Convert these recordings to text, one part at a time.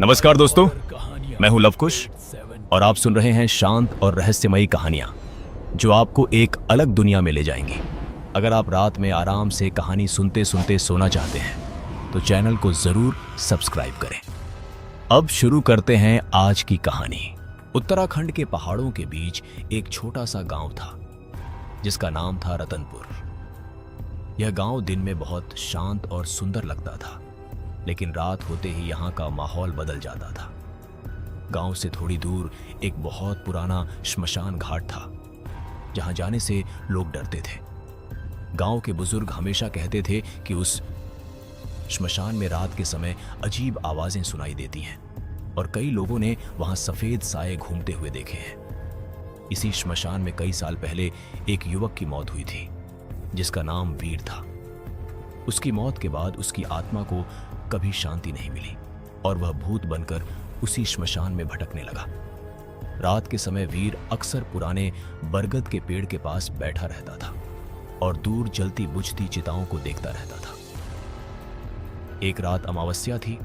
नमस्कार दोस्तों, मैं हूं लवकुश और आप सुन रहे हैं शांत और रहस्यमयी कहानियां जो आपको एक अलग दुनिया में ले जाएंगी। अगर आप रात में आराम से कहानी सुनते सुनते सोना चाहते हैं तो चैनल को जरूर सब्सक्राइब करें। अब शुरू करते हैं आज की कहानी। उत्तराखंड के पहाड़ों के बीच एक छोटा सा गांव था जिसका नाम था रतनपुर। यह गांव दिन में बहुत शांत और सुंदर लगता था, लेकिन रात होते ही यहाँ का माहौल बदल जाता था। गांव से थोड़ी दूर एक बहुत पुराना श्मशान घाट था जहां जाने से लोग डरते थे। गांव के बुजुर्ग हमेशा कहते थे कि उस श्मशान में रात के समय अजीब आवाजें सुनाई देती हैं और कई लोगों ने वहां सफेद साए घूमते हुए देखे हैं। इसी श्मशान में कई साल पहले एक युवक की मौत हुई थी जिसका नाम वीर था। उसकी मौत के बाद उसकी आत्मा को कभी शांति नहीं मिली और वह भूत बनकर उसी श्मशान में भटकने लगा। रात के समय वीर अक्सर पुराने बरगद के पेड़ के पास बैठा रहता था और दूर जलती बुझती चिताओं को देखता रहता था। एक रात अमावस्या थी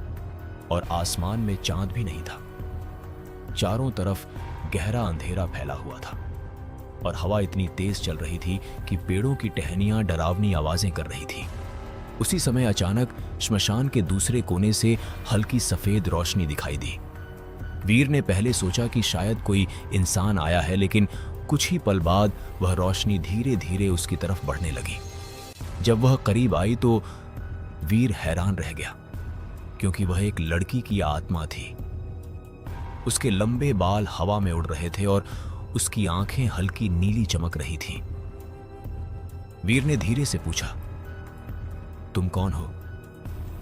और आसमान में चांद भी नहीं था। चारों तरफ गहरा अंधेरा फैला हुआ था और हवा इतनी तेज चल रही थी कि पेड़ों की टहनियां डरावनी आवाजें कर रही थी। उसी समय अचानक श्मशान के दूसरे कोने से हल्की सफेद रोशनी दिखाई दी। वीर ने पहले सोचा कि शायद कोई इंसान आया है, लेकिन कुछ ही पल बाद वह रोशनी धीरे धीरे उसकी तरफ बढ़ने लगी। जब वह करीब आई तो वीर हैरान रह गया, क्योंकि वह एक लड़की की आत्मा थी। उसके लंबे बाल हवा में उड़ रहे थे और उसकी आंखें हल्की नीली चमक रही थीं। वीर ने धीरे से पूछा, तुम कौन हो?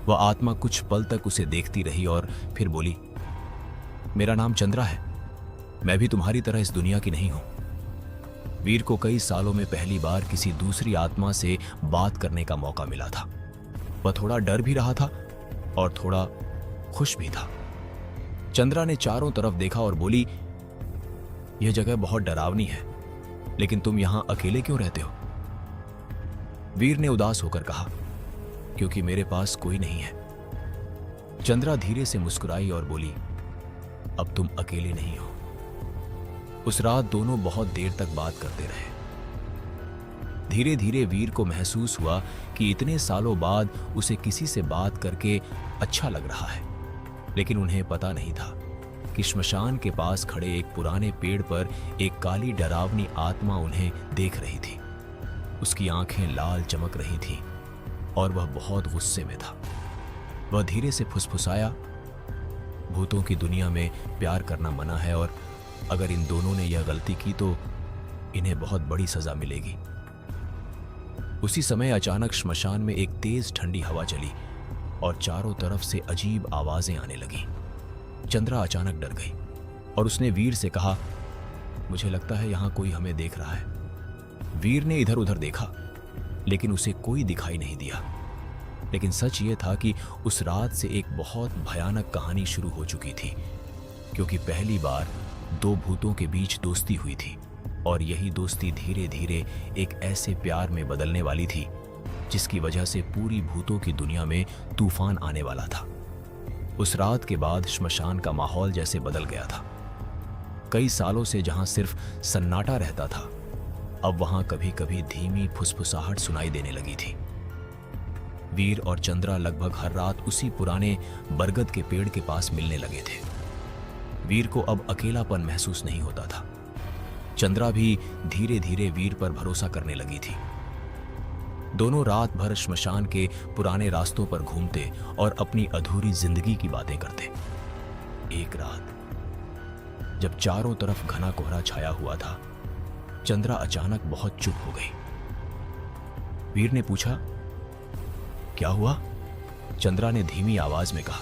वह आत्मा कुछ पल तक उसे देखती रही और फिर बोली, मेरा नाम चंद्रा है। मैं भी तुम्हारी तरह इस दुनिया की नहीं हूं। वीर को कई सालों में पहली बार किसी दूसरी आत्मा से बात करने का मौका मिला था। वह थोड़ा डर भी रहा था और थोड़ा खुश भी था। चंद्रा ने चारों तरफ देखा और बोली, यह जगह बहुत डरावनी है, लेकिन तुम यहां अकेले क्यों रहते हो? वीर ने उदास होकर कहा, क्योंकि मेरे पास कोई नहीं है। चंद्रा धीरे से मुस्कुराई और बोली, अब तुम अकेले नहीं हो। उस रात दोनों बहुत देर तक बात करते रहे। धीरे धीरे वीर को महसूस हुआ कि इतने सालों बाद उसे किसी से बात करके अच्छा लग रहा है, लेकिन उन्हें पता नहीं था कि श्मशान के पास खड़े एक पुराने पेड़ पर एक काली डरावनी आत्मा उन्हें देख रही थी। उसकी आंखें लाल चमक रही थीं और वह बहुत गुस्से में था। वह धीरे से फुसफुसाया, भूतों की दुनिया में प्यार करना मना है और अगर इन दोनों ने यह गलती की तो इन्हें बहुत बड़ी सजा मिलेगी। उसी समय अचानक श्मशान में एक तेज ठंडी हवा चली और चारों तरफ से अजीब आवाजें आने लगी। चंद्रा अचानक डर गई और उसने वीर से कहा, मुझे लगता है यहां कोई हमें देख रहा है। वीर ने इधर उधर देखा, लेकिन उसे कोई दिखाई नहीं दिया। लेकिन सच ये था कि उस रात से एक बहुत भयानक कहानी शुरू हो चुकी थी, क्योंकि पहली बार दो भूतों के बीच दोस्ती हुई थी और यही दोस्ती धीरे धीरे एक ऐसे प्यार में बदलने वाली थी जिसकी वजह से पूरी भूतों की दुनिया में तूफान आने वाला था। उस रात के बाद श्मशान का माहौल जैसे बदल गया था। कई सालों से जहां सिर्फ सन्नाटा रहता था, अब वहां कभी कभी धीमी फुसफुसाहट सुनाई देने लगी थी। वीर और चंद्रा लगभग हर रात उसी पुराने बरगद के पेड़ के पास मिलने लगे थे। वीर को अब अकेलापन महसूस नहीं होता था। चंद्रा भी धीरे धीरे वीर पर भरोसा करने लगी थी। दोनों रात भर श्मशान के पुराने रास्तों पर घूमते और अपनी अधूरी जिंदगी की बातें करते। एक रात जब चारों तरफ घना कोहरा छाया हुआ था, चंद्रा अचानक बहुत चुप हो गई। वीर ने पूछा, क्या हुआ? चंद्रा ने धीमी आवाज में कहा,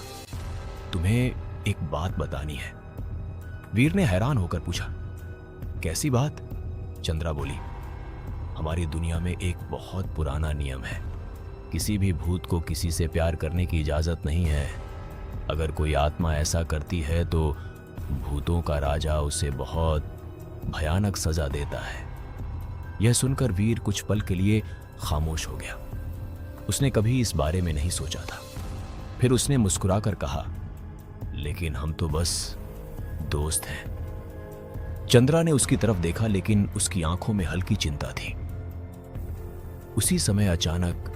तुम्हें एक बात बतानी है। वीर ने हैरान होकर पूछा, कैसी बात? चंद्रा बोली, हमारी दुनिया में एक बहुत पुराना नियम है। किसी भी भूत को किसी से प्यार करने की इजाजत नहीं है। अगर कोई आत्मा ऐसा करती है तो भूतों का राजा उसे बहुत भयानक सजा देता है। यह सुनकर वीर कुछ पल के लिए खामोश हो गया। उसने कभी इस बारे में नहीं सोचा था। फिर उसने मुस्कुराकर कहा, लेकिन हम तो बस दोस्त हैं। चंद्रा ने उसकी तरफ देखा, लेकिन उसकी आंखों में हल्की चिंता थी। उसी समय अचानक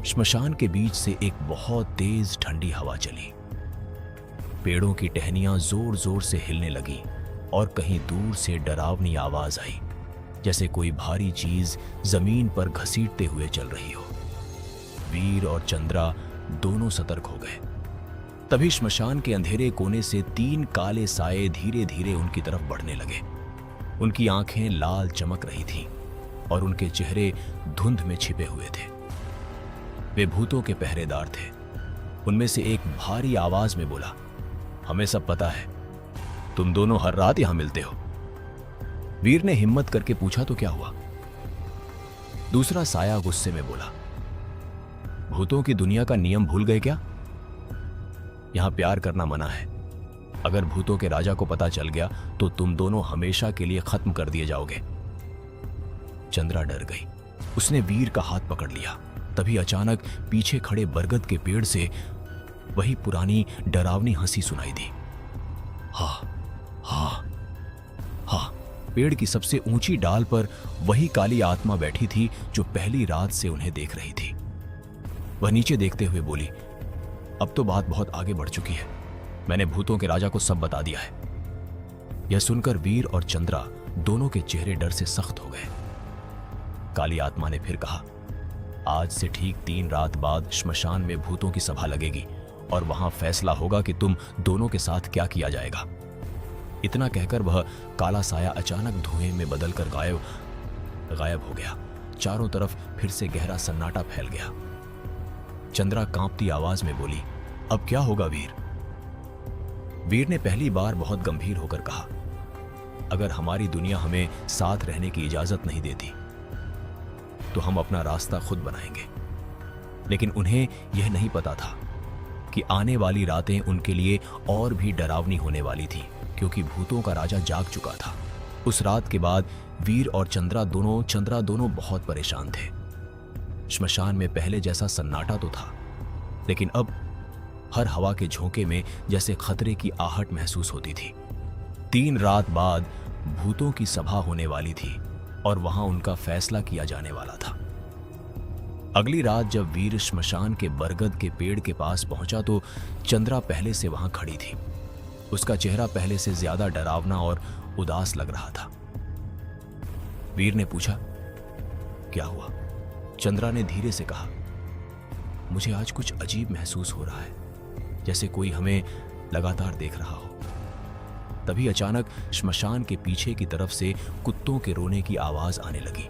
श्मशान के बीच से एक बहुत तेज ठंडी हवा चली। पेड़ों की टहनियां जोर जोर से हिलने लगी और कहीं दूर से डरावनी आवाज आई, जैसे कोई भारी चीज जमीन पर घसीटते हुए चल रही हो। वीर और चंद्रा दोनों सतर्क हो गए। तभी श्मशान के अंधेरे कोने से 3 काले साए धीरे धीरे उनकी तरफ बढ़ने लगे। उनकी आंखें लाल चमक रही थीं और उनके चेहरे धुंध में छिपे हुए थे। वे भूतों के पहरेदार थे। उनमें से एक भारी आवाज में बोला, हमें सब पता है, तुम दोनों हर रात यहां मिलते हो। वीर ने हिम्मत करके पूछा, तो क्या हुआ? दूसरा साया गुस्से में बोला, भूतों की दुनिया का नियम भूल गए क्या? यहां प्यार करना मना है। अगर भूतों के राजा को पता चल गया तो तुम दोनों हमेशा के लिए खत्म कर दिए जाओगे। चंद्रा डर गई। उसने वीर का हाथ पकड़ लिया। तभी अचानक पीछे खड़े बरगद के पेड़ से वही पुरानी डरावनी हंसी सुनाई दी। हा हा हा। पेड़ की सबसे ऊंची डाल पर वही काली आत्मा बैठी थी जो पहली रात से उन्हें देख रही थी। वह नीचे देखते हुए बोली, अब तो बात बहुत आगे बढ़ चुकी है। मैंने भूतों के राजा को सब बता दिया है। यह सुनकर वीर और चंद्रा दोनों के चेहरे डर से सख्त हो गए। काली आत्मा ने फिर कहा, आज से ठीक 3 रात बाद श्मशान में भूतों की सभा लगेगी और वहां फैसला होगा कि तुम दोनों के साथ क्या किया जाएगा। इतना कहकर वह काला साया अचानक धुएं में बदलकर गायब हो गया। चारों तरफ फिर से गहरा सन्नाटा फैल गया। चंद्रा कांपती आवाज में बोली, अब क्या होगा वीर? वीर ने पहली बार बहुत गंभीर होकर कहा, अगर हमारी दुनिया हमें साथ रहने की इजाजत नहीं देती तो हम अपना रास्ता खुद बनाएंगे। लेकिन उन्हें यह नहीं पता था कि आने वाली रातें उनके लिए और भी डरावनी होने वाली थी, क्योंकि भूतों का राजा जाग चुका था। उस रात के बाद वीर और चंद्रा दोनों बहुत परेशान थे। श्मशान में पहले जैसा सन्नाटा तो था, लेकिन अब हर हवा के झोंके में जैसे खतरे की आहट महसूस होती थी। 3 रात बाद भूतों की सभा होने वाली थी और वहां उनका फैसला किया जाने वाला था। अगली रात जब वीर श्मशान के बरगद के पेड़ के पास पहुंचा तो चंद्रा पहले से वहां खड़ी थी। उसका चेहरा पहले से ज्यादा डरावना और उदास लग रहा था। वीर ने पूछा, क्या हुआ? चंद्रा ने धीरे से कहा, मुझे आज कुछ अजीब महसूस हो रहा है, जैसे कोई हमें लगातार देख रहा हो। तभी अचानक श्मशान के पीछे की तरफ से कुत्तों के रोने की आवाज आने लगी।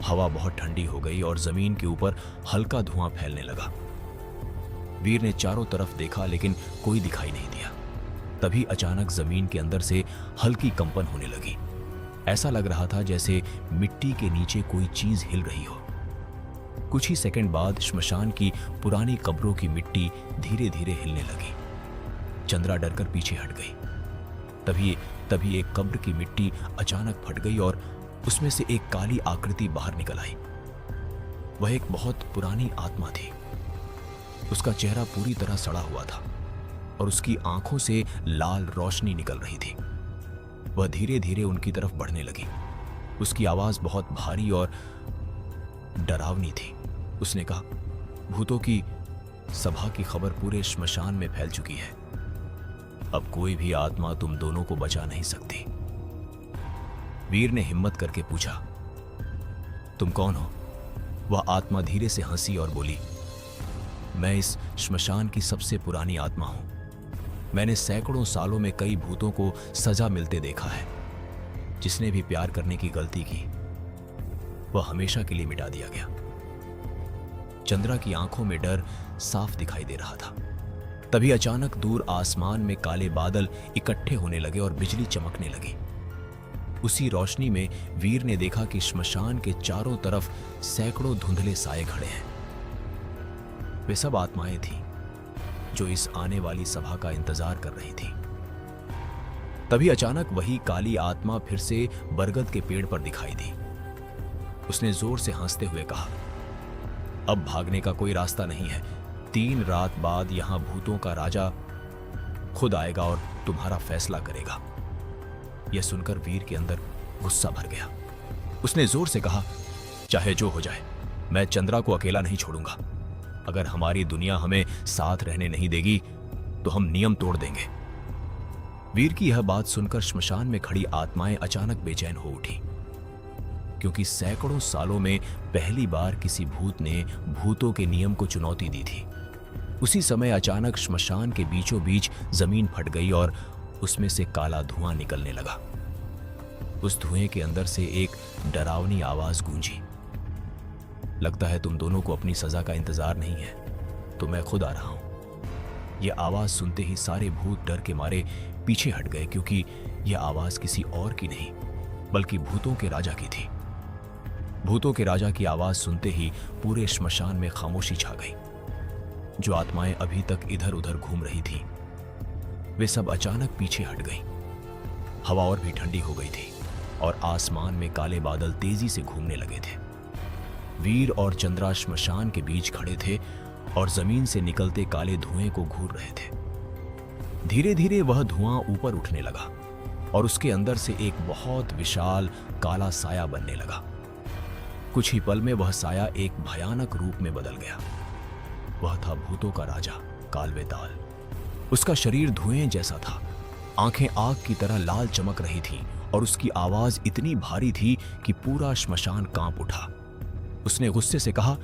हवा बहुत ठंडी हो गई और जमीन के ऊपर हल्का धुआं फैलने लगा। वीर ने चारों तरफ देखा, लेकिन कोई दिखाई नहीं दिया। तभी अचानक जमीन के अंदर से हल्की कंपन होने लगी। ऐसा लग रहा था जैसे मिट्टी के नीचे कोई चीज हिल रही हो। कुछ ही सेकंड बाद श्मशान की पुरानी कब्रों की मिट्टी धीरे धीरे हिलने लगी। चंद्रा डरकर पीछे हट गई। तभी एक कब्र की मिट्टी अचानक फट गई और उसमें से एक काली आकृति बाहर निकल आई। वह एक बहुत पुरानी आत्मा थी। उसका चेहरा पूरी तरह सड़ा हुआ था और उसकी आंखों से लाल रोशनी निकल रही थी। वह धीरे धीरे उनकी तरफ बढ़ने लगी। उसकी आवाज बहुत भारी और डरावनी थी। उसने कहा, भूतों की सभा की खबर पूरे श्मशान में फैल चुकी है। अब कोई भी आत्मा तुम दोनों को बचा नहीं सकती। वीर ने हिम्मत करके पूछा, तुम कौन हो? वह आत्मा धीरे से हंसी और बोली, मैं इस श्मशान की सबसे पुरानी आत्मा हूं। मैंने सैकड़ों सालों में कई भूतों को सजा मिलते देखा है। जिसने भी प्यार करने की गलती की वह हमेशा के लिए मिटा दिया गया। चंद्रा की आंखों में डर साफ दिखाई दे रहा था। तभी अचानक दूर आसमान में काले बादल इकट्ठे होने लगे और बिजली चमकने लगी। उसी रोशनी में वीर ने देखा कि श्मशान के चारों तरफ सैकड़ों धुंधले साए खड़े हैं। वे सब आत्माएं थीं जो इस आने वाली सभा का इंतजार कर रही थी। तभी अचानक वही काली आत्मा फिर से बरगद के पेड़ पर दिखाई दी। उसने जोर से हंसते हुए कहा, अब भागने का कोई रास्ता नहीं है। 3 रात बाद यहां भूतों का राजा खुद आएगा और तुम्हारा फैसला करेगा। यह सुनकर वीर के अंदर गुस्सा भर गया। उसने जोर से कहा, चाहे जो हो जाए, मैं चंद्रा को अकेला नहीं छोड़ूंगा। अगर हमारी दुनिया हमें साथ रहने नहीं देगी तो हम नियम तोड़ देंगे। वीर की यह बात सुनकर श्मशान में खड़ी आत्माएं अचानक बेचैन हो उठी, क्योंकि सैकड़ों सालों में पहली बार किसी भूत ने भूतों के नियम को चुनौती दी थी। उसी समय अचानक श्मशान के बीचों बीच जमीन फट गई और उसमें से काला धुआं निकलने लगा। उस धुएं के अंदर से एक डरावनी आवाज गूंजी, लगता है तुम दोनों को अपनी सजा का इंतजार नहीं है, तो मैं खुद आ रहा हूं। यह आवाज सुनते ही सारे भूत डर के मारे पीछे हट गए, क्योंकि यह आवाज किसी और की नहीं बल्कि भूतों के राजा की थी। भूतों के राजा की आवाज सुनते ही पूरे श्मशान में खामोशी छा गई। जो आत्माएं अभी तक इधर उधर घूम रही थीं, वे सब अचानक पीछे हट गईं। हवा और भी ठंडी हो गई थी और आसमान में काले बादल तेजी से घूमने लगे थे। वीर और चंद्रा श्मशान के बीच खड़े थे और जमीन से निकलते काले धुएं को घूर रहे थे। धीरे धीरे वह धुआं ऊपर उठने लगा और उसके अंदर से एक बहुत विशाल काला साया बनने लगा। कुछ ही पल में वह साया एक भयानक रूप में बदल गया। वह था भूतों का राजा कालवेताल। उसका शरीर धुएं जैसा था, आंखें आग की तरह लाल चमक रही थीं और उसकी आवाज इतनी भारी थी कि पूरा श्मशान कांप उठा। उसने गुस्से से कहा,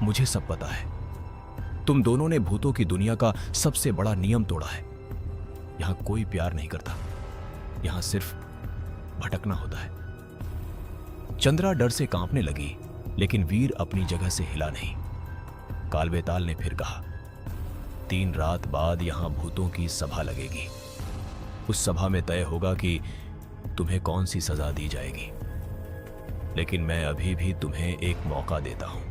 मुझे सब पता है। तुम दोनों ने भूतों की दुनिया का सबसे बड़ा नियम तोड़ा है। यहां कोई प्यार नहीं करता, यहां सिर्फ भटकना होता है। चंद्रा डर से कांपने लगी, लेकिन वीर अपनी जगह से हिला नहीं। कालवेताल ने फिर कहा, 3 रात बाद यहां भूतों की सभा लगेगी। उस सभा में तय होगा कि तुम्हें कौन सी सजा दी जाएगी, लेकिन मैं अभी भी तुम्हें एक मौका देता हूं।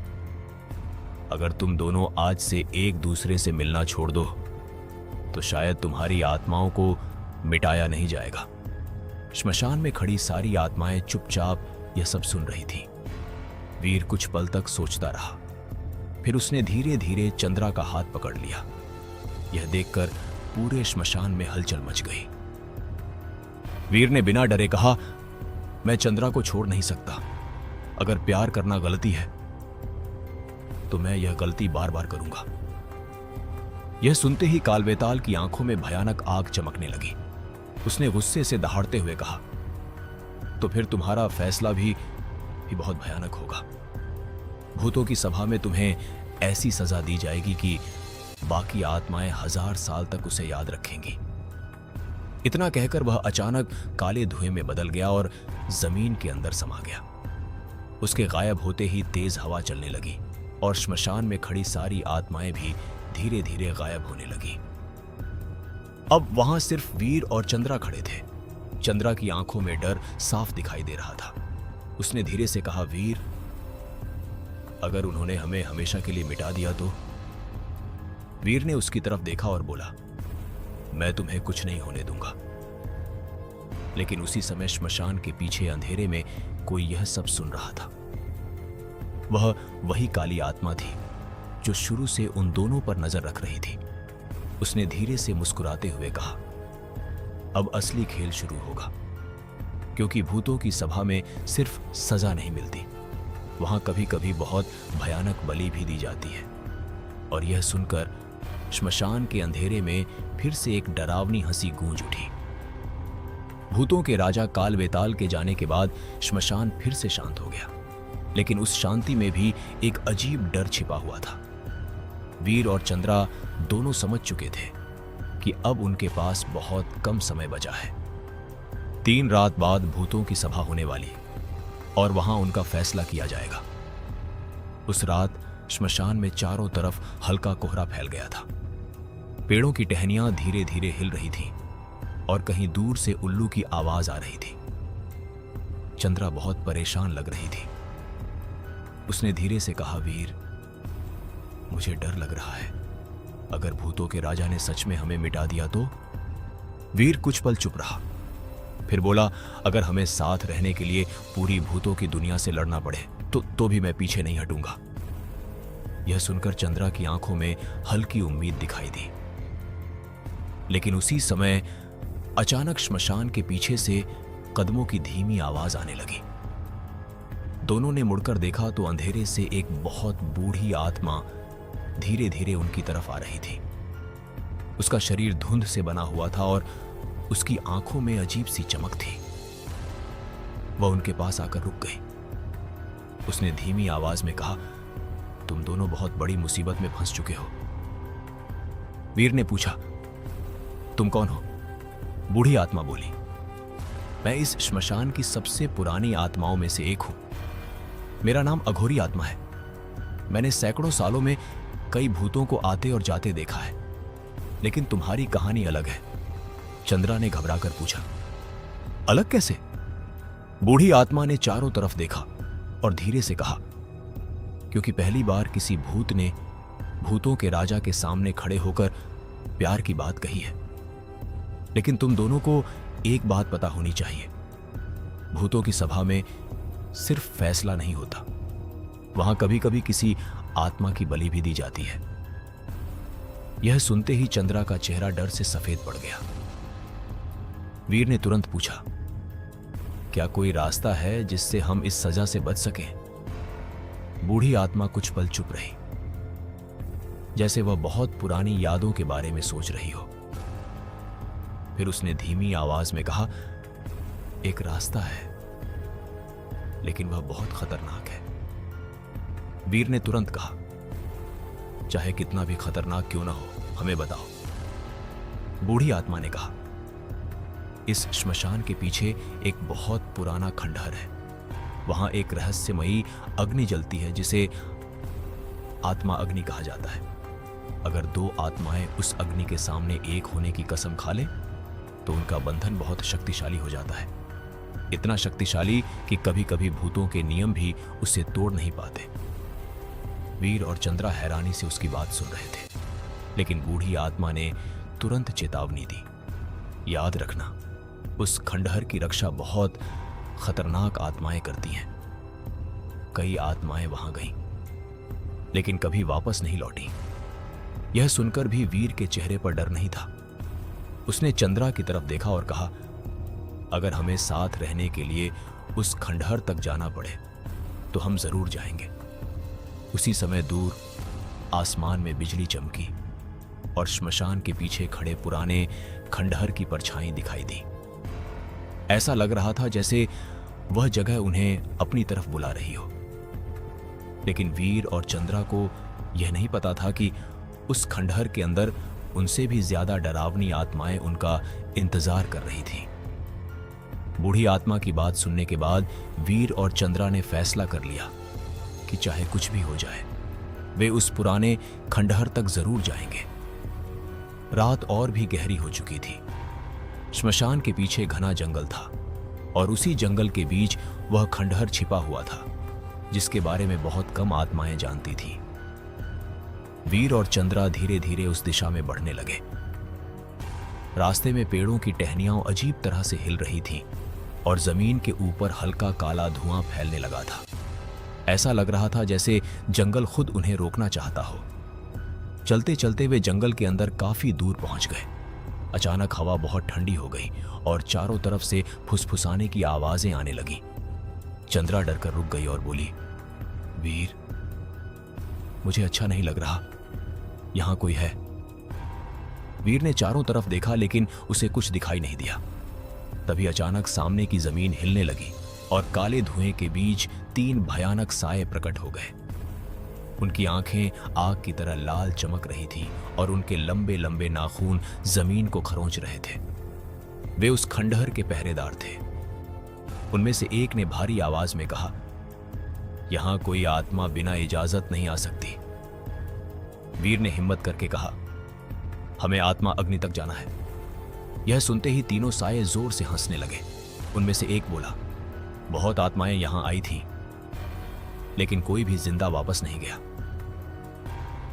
अगर तुम दोनों आज से एक दूसरे से मिलना छोड़ दो तो शायद तुम्हारी आत्माओं को मिटाया नहीं जाएगा। श्मशान में खड़ी सारी आत्माएं चुपचाप यह सब सुन रही थीं। वीर कुछ पल तक सोचता रहा, फिर उसने धीरे धीरे चंद्रा का हाथ पकड़ लिया। यह देखकर पूरे श्मशान में हलचल मच गई। वीर ने बिना डरे कहा, मैं चंद्रा को छोड़ नहीं सकता। अगर प्यार करना गलती है तो मैं यह गलती बार बार करूंगा। यह सुनते ही कालवेताल की आंखों में भयानक आग चमकने लगी। उसने गुस्से से दहाड़ते हुए कहा, तो फिर तुम्हारा फैसला भी बहुत भयानक होगा। भूतों की सभा में तुम्हें ऐसी सजा दी जाएगी कि बाकी आत्माएं 1000 साल तक उसे याद रखेंगी। इतना कहकर वह अचानक काले धुएं में बदल गया और जमीन के अंदर समा गया। उसके गायब होते ही तेज हवा चलने लगी और श्मशान में खड़ी सारी आत्माएं भी धीरे धीरे गायब होने लगी। अब वहां सिर्फ वीर और चंद्रा खड़े थे। चंद्रा की आंखों में डर साफ दिखाई दे रहा था। उसने धीरे से कहा, वीर, अगर उन्होंने हमें हमेशा के लिए मिटा दिया तो? वीर ने उसकी तरफ देखा और बोला, मैं तुम्हें कुछ नहीं होने दूंगा। लेकिन उसी समय श्मशान के पीछे अंधेरे में कोई यह सब सुन रहा था। वह वही काली आत्मा थी जो शुरू से उन दोनों पर नजर रख रही थी। उसने धीरे से मुस्कुराते हुए कहा, अब असली खेल शुरू होगा, क्योंकि भूतों की सभा में सिर्फ सजा नहीं मिलती, वहां कभी कभी बहुत भयानक बलि भी दी जाती है। और यह सुनकर श्मशान के अंधेरे में फिर से एक डरावनी हंसी गूंज उठी। भूतों के राजा कालवेताल के जाने के बाद श्मशान फिर से शांत हो गया, लेकिन उस शांति में भी एक अजीब डर छिपा हुआ था। वीर और चंद्रा दोनों समझ चुके थे कि अब उनके पास बहुत कम समय बचा है। 3 रात बाद भूतों की सभा होने वाली और वहां उनका फैसला किया जाएगा। उस रात श्मशान में चारों तरफ हल्का कोहरा फैल गया था। पेड़ों की टहनियां धीरे धीरे हिल रही थीं और कहीं दूर से उल्लू की आवाज आ रही थी। चंद्रा बहुत परेशान लग रही थी। उसने धीरे से कहा, वीर, मुझे डर लग रहा है। अगर भूतों के राजा ने सच में हमें मिटा दिया तो? वीर कुछ पल चुप रहा, फिर बोला, अगर हमें साथ रहने के लिए पूरी भूतों की दुनिया से लड़ना पड़े तो भी मैं पीछे नहीं हटूंगा। यह सुनकर चंद्रा की आंखों में हल्की उम्मीद दिखाई दी। लेकिन उसी समय अचानक श्मशान के पीछे से कदमों की धीमी आवाज आने लगी। दोनों ने मुड़कर देखा तो अंधेरे से एक बहुत बूढ़ी आत्मा धीरे धीरे उनकी तरफ आ रही थी। उसका शरीर धुंध से बना हुआ था और उसकी आंखों में अजीब सी चमक थी। वह उनके पास आकर रुक गई। उसने धीमी आवाज में कहा, तुम दोनों बहुत बड़ी मुसीबत में फंस चुके हो। वीर ने पूछा, तुम कौन हो? बूढ़ी आत्मा बोली, मैं इस श्मशान की सबसे पुरानी आत्माओं में से एक हूं। मेरा नाम अघोरी आत्मा है। मैंने सैकड़ों सालों में कई भूतों को आते और जाते देखा है, लेकिन तुम्हारी कहानी अलग है। चंद्रा ने घबराकर पूछा, अलग कैसे? बूढ़ी आत्मा ने चारों तरफ देखा और धीरे से कहा, क्योंकि पहली बार किसी भूत ने भूतों के राजा के सामने खड़े होकर प्यार की बात कही है। लेकिन तुम दोनों को एक बात पता होनी चाहिए, भूतों की सभा में सिर्फ फैसला नहीं होता, वहां कभी कभी किसी आत्मा की बलि भी दी जाती है। यह सुनते ही चंद्रा का चेहरा डर से सफेद पड़ गया। वीर ने तुरंत पूछा, क्या कोई रास्ता है जिससे हम इस सजा से बच सकें? बूढ़ी आत्मा कुछ पल चुप रही, जैसे वह बहुत पुरानी यादों के बारे में सोच रही हो। फिर उसने धीमी आवाज में कहा, एक रास्ता है, लेकिन वह बहुत खतरनाक है। वीर ने तुरंत कहा, चाहे कितना भी खतरनाक क्यों ना हो, हमें बताओ। बूढ़ी आत्मा ने कहा, इस श्मशान के पीछे एक बहुत पुराना खंडहर है। वहां एक रहस्यमयी अग्नि जलती है, जिसे आत्मा अग्नि कहा जाता है। अगर दो आत्माएं उस अग्नि के सामने एक होने की कसम खा ले तो उनका बंधन बहुत शक्तिशाली हो जाता है, इतना शक्तिशाली कि कभी कभी भूतों के नियम भी उसे तोड़ नहीं पाते। वीर और चंद्रा हैरानी से उसकी बात सुन रहे थे, लेकिन बूढ़ी आत्मा ने तुरंत चेतावनी दी, याद रखना, उस खंडहर की रक्षा बहुत खतरनाक आत्माएं करती हैं। कई आत्माएं वहां गईं, लेकिन कभी वापस नहीं लौटी। यह सुनकर भी वीर के चेहरे पर डर नहीं था। उसने चंद्रा की तरफ देखा और कहा, अगर हमें साथ रहने के लिए उस खंडहर तक जाना पड़े तो हम जरूर जाएंगे। उसी समय दूर आसमान में बिजली चमकी और श्मशान के पीछे खड़े पुराने खंडहर की परछाई दिखाई दी। ऐसा लग रहा था जैसे वह जगह उन्हें अपनी तरफ बुला रही हो। लेकिन वीर और चंद्रा को यह नहीं पता था कि उस खंडहर के अंदर उनसे भी ज्यादा डरावनी आत्माएं उनका इंतजार कर रही थीं। बूढ़ी आत्मा की बात सुनने के बाद वीर और चंद्रा ने फैसला कर लिया कि चाहे कुछ भी हो जाए, वे उस पुराने खंडहर तक जरूर जाएंगे। रात और भी गहरी हो चुकी थी। श्मशान के पीछे घना जंगल था और उसी जंगल के बीच वह खंडहर छिपा हुआ था, जिसके बारे में बहुत कम आत्माएं जानती थीं। वीर और चंद्रा धीरे धीरे उस दिशा में बढ़ने लगे। रास्ते में पेड़ों की टहनियां अजीब तरह से हिल रही थीं और जमीन के ऊपर हल्का काला धुआं फैलने लगा था। ऐसा लग रहा था जैसे जंगल खुद उन्हें रोकना चाहता हो। चलते चलते वे जंगल के अंदर काफी दूर पहुंच गए। अचानक हवा बहुत ठंडी हो गई और चारों तरफ से फुसफुसाने की आवाजें आने लगी। चंद्रा डरकर रुक गई और बोली, वीर, मुझे अच्छा नहीं लग रहा, यहां कोई है। वीर ने चारों तरफ देखा, लेकिन उसे कुछ दिखाई नहीं दिया। तभी अचानक सामने की जमीन हिलने लगी और काले धुएं के बीच 3 भयानक साए प्रकट हो गए। उनकी आंखें आग की तरह लाल चमक रही थीं और उनके लंबे लंबे नाखून जमीन को खरोंच रहे थे। वे उस खंडहर के पहरेदार थे। उनमें से एक ने भारी आवाज में कहा, यहां कोई आत्मा बिना इजाजत नहीं आ सकती। वीर ने हिम्मत करके कहा, हमें आत्मा अग्नि तक जाना है। यह सुनते ही तीनों साये जोर से हंसने लगे। उनमें से एक बोला, बहुत आत्माएं यहां आई थीं, लेकिन कोई भी जिंदा वापस नहीं गया।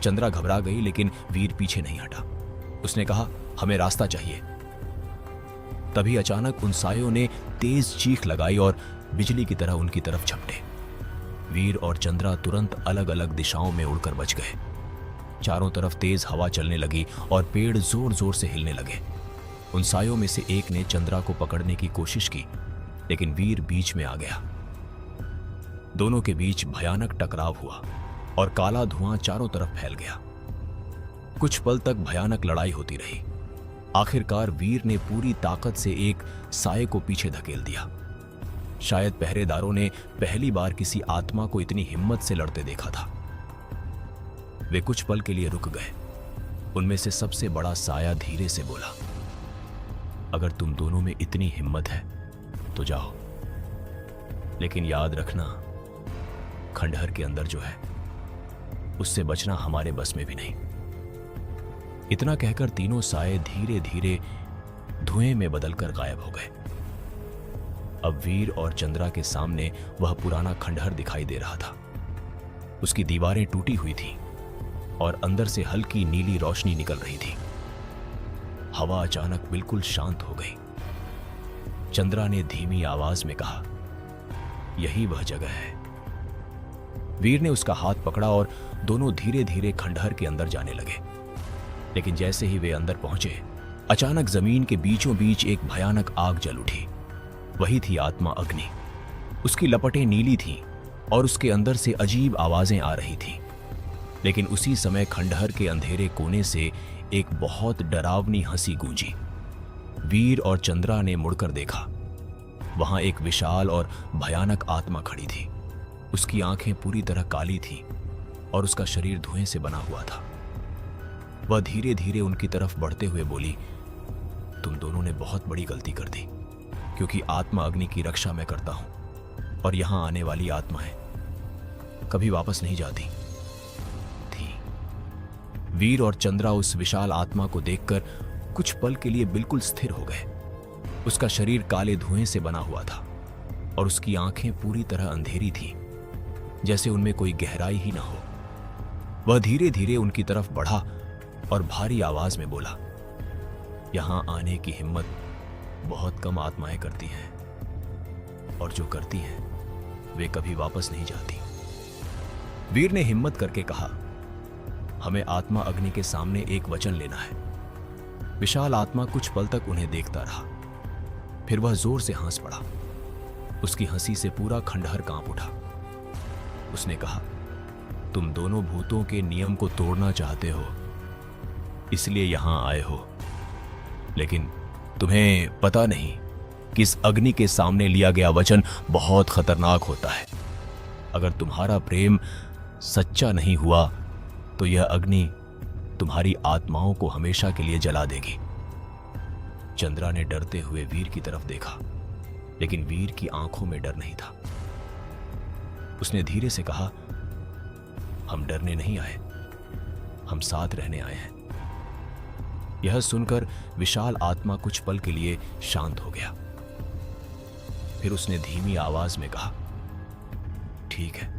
चंद्रा घबरा गई, लेकिन वीर पीछे नहीं हटा। उसने कहा, हमें रास्ता चाहिए। तभी अचानक उन सायों ने तेज चीख लगाई और बिजली की तरह उनकी तरफ झपटे। वीर और चंद्रा तुरंत अलग अलग दिशाओं में उड़कर बच गए। चारों तरफ तेज हवा चलने लगी और पेड़ जोर जोर से हिलने लगे। उन सायों में से एक ने चंद्रा को पकड़ने की कोशिश की, लेकिन वीर बीच में आ गया। दोनों के बीच भयानक टकराव हुआ और काला धुआं चारों तरफ फैल गया। कुछ पल तक भयानक लड़ाई होती रही। आखिरकार वीर ने पूरी ताकत से एक साये को पीछे धकेल दिया। शायद पहरेदारों ने पहली बार किसी आत्मा को इतनी हिम्मत से लड़ते देखा था। वे कुछ पल के लिए रुक गए। उनमें से सबसे बड़ा साया धीरे से बोला, अगर तुम दोनों में इतनी हिम्मत है तो जाओ, लेकिन याद रखना खंडहर के अंदर जो है उससे बचना हमारे बस में भी नहीं। इतना कहकर तीनों साये धीरे धीरे धुएं में बदलकर गायब हो गए। अब वीर और चंद्रा के सामने वह पुराना खंडहर दिखाई दे रहा था। उसकी दीवारें टूटी हुई थीं और अंदर से हल्की नीली रोशनी निकल रही थी। हवा अचानक बिल्कुल शांत हो गई। चंद्रा ने धीमी आवाज में कहा, यही वह जगह है। वीर ने उसका हाथ पकड़ा और दोनों धीरे धीरे खंडहर के अंदर जाने लगे। लेकिन जैसे ही वे अंदर पहुंचे, अचानक जमीन के बीचों बीच एक भयानक आग जल उठी। वही थी आत्मा अग्नि। उसकी लपटें नीली थीं और उसके अंदर से अजीब आवाजें आ रही थीं। लेकिन उसी समय खंडहर के अंधेरे कोने से एक बहुत डरावनी हंसी गूंजी। वीर और चंद्रा ने मुड़कर देखा। वहां एक विशाल और भयानक आत्मा खड़ी थी। उसकी आंखें पूरी तरह काली थीं और उसका शरीर धुएं से बना हुआ था। वह धीरे धीरे उनकी तरफ बढ़ते हुए बोली, तुम दोनों ने बहुत बड़ी गलती कर दी, क्योंकि आत्मा अग्नि की रक्षा मैं करता हूं और यहां आने वाली आत्माएं कभी वापस नहीं जाती थी। वीर और चंद्रा उस विशाल आत्मा को देखकर कुछ पल के लिए बिल्कुल स्थिर हो गए। उसका शरीर काले धुएं से बना हुआ था और उसकी आंखें पूरी तरह अंधेरी थीं, जैसे उनमें कोई गहराई ही ना हो। वह धीरे धीरे उनकी तरफ बढ़ा और भारी आवाज में बोला, यहां आने की हिम्मत बहुत कम आत्माएं करती हैं, और जो करती हैं वे कभी वापस नहीं जाती। वीर ने हिम्मत करके कहा, हमें आत्मा अग्नि के सामने एक वचन लेना है। विशाल आत्मा कुछ पल तक उन्हें देखता रहा, फिर वह जोर से हंस पड़ा। उसकी हंसी से पूरा खंडहर कांप उठा। उसने कहा, तुम दोनों भूतों के नियम को तोड़ना चाहते हो, इसलिए यहां आए हो, लेकिन तुम्हें पता नहीं कि इस अग्नि के सामने लिया गया वचन बहुत खतरनाक होता है। अगर तुम्हारा प्रेम सच्चा नहीं हुआ तो यह अग्नि तुम्हारी आत्माओं को हमेशा के लिए जला देगी। चंद्रा ने डरते हुए वीर की तरफ देखा, लेकिन वीर की आंखों में डर नहीं था। उसने धीरे से कहा, हम डरने नहीं आए, हम साथ रहने आए हैं। यह सुनकर विशाल आत्मा कुछ पल के लिए शांत हो गया। फिर उसने धीमी आवाज में कहा, ठीक है,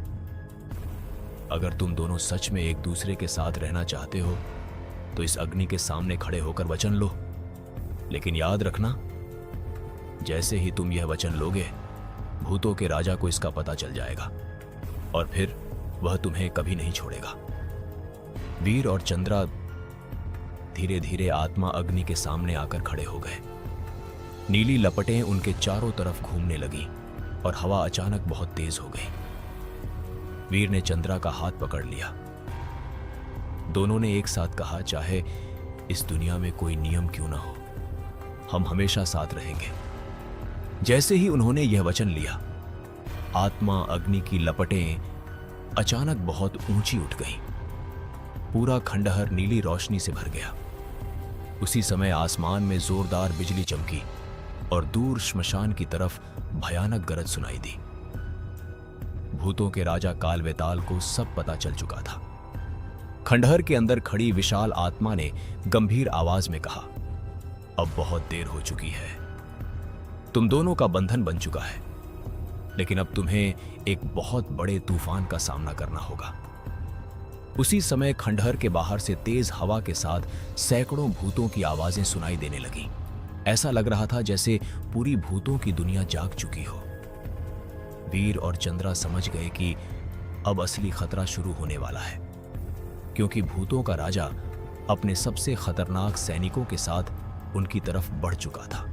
अगर तुम दोनों सच में एक दूसरे के साथ रहना चाहते हो तो इस अग्नि के सामने खड़े होकर वचन लो। लेकिन याद रखना, जैसे ही तुम यह वचन लोगे, भूतों के राजा को इसका पता चल जाएगा और फिर वह तुम्हें कभी नहीं छोड़ेगा। वीर और चंद्रा धीरे धीरे आत्मा अग्नि के सामने आकर खड़े हो गए। नीली लपटें उनके चारों तरफ घूमने लगी और हवा अचानक बहुत तेज हो गई। वीर ने चंद्रा का हाथ पकड़ लिया। दोनों ने एक साथ कहा, चाहे इस दुनिया में कोई नियम क्यों ना हो, हम हमेशा साथ रहेंगे। जैसे ही उन्होंने यह वचन लिया, आत्मा अग्नि की लपटें अचानक बहुत ऊंची उठ गईं। पूरा खंडहर नीली रोशनी से भर गया। उसी समय आसमान में जोरदार बिजली चमकी और दूर श्मशान की तरफ भयानक गरज सुनाई दी। भूतों के राजा काल वेताल को सब पता चल चुका था। खंडहर के अंदर खड़ी विशाल आत्मा ने गंभीर आवाज में कहा, अब बहुत देर हो चुकी है। तुम दोनों का बंधन बन चुका है, लेकिन अब तुम्हें एक बहुत बड़े तूफान का सामना करना होगा। उसी समय खंडहर के बाहर से तेज हवा के साथ सैकड़ों भूतों की आवाजें सुनाई देने लगीं। ऐसा लग रहा था जैसे पूरी भूतों की दुनिया जाग चुकी हो। वीर और चंद्रा समझ गए कि अब असली खतरा शुरू होने वाला है, क्योंकि भूतों का राजा अपने सबसे खतरनाक सैनिकों के साथ उनकी तरफ बढ़ चुका था।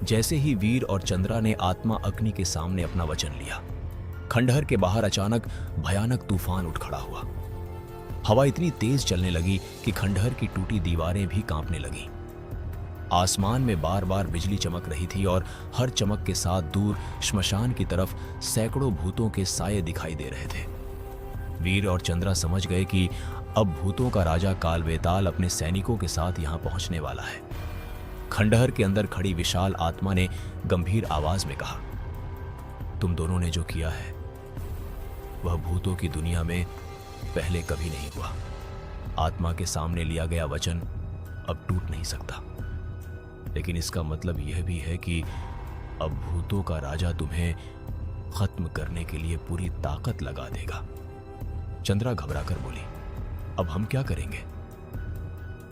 जैसे ही वीर और चंद्रा ने आत्मा अग्नि के सामने अपना वचन लिया, खंडहर के बाहर अचानक भयानक तूफान उठ खड़ा हुआ। हवा इतनी तेज चलने लगी कि खंडहर की टूटी दीवारें भी कांपने लगीं। आसमान में बार बार बिजली चमक रही थी और हर चमक के साथ दूर श्मशान की तरफ सैकड़ों भूतों के साये दिखाई दे रहे थे। वीर और चंद्रा समझ गए कि अब भूतों का राजा कालवेताल अपने सैनिकों के साथ यहां पहुंचने वाला है। खंडहर के अंदर खड़ी विशाल आत्मा ने गंभीर आवाज में कहा, तुम दोनों ने जो किया है वह भूतों की दुनिया में पहले कभी नहीं हुआ। आत्मा के सामने लिया गया वचन अब टूट नहीं सकता, लेकिन इसका मतलब यह भी है कि अब भूतों का राजा तुम्हें खत्म करने के लिए पूरी ताकत लगा देगा। चंद्रा घबराकर बोली, अब हम क्या करेंगे?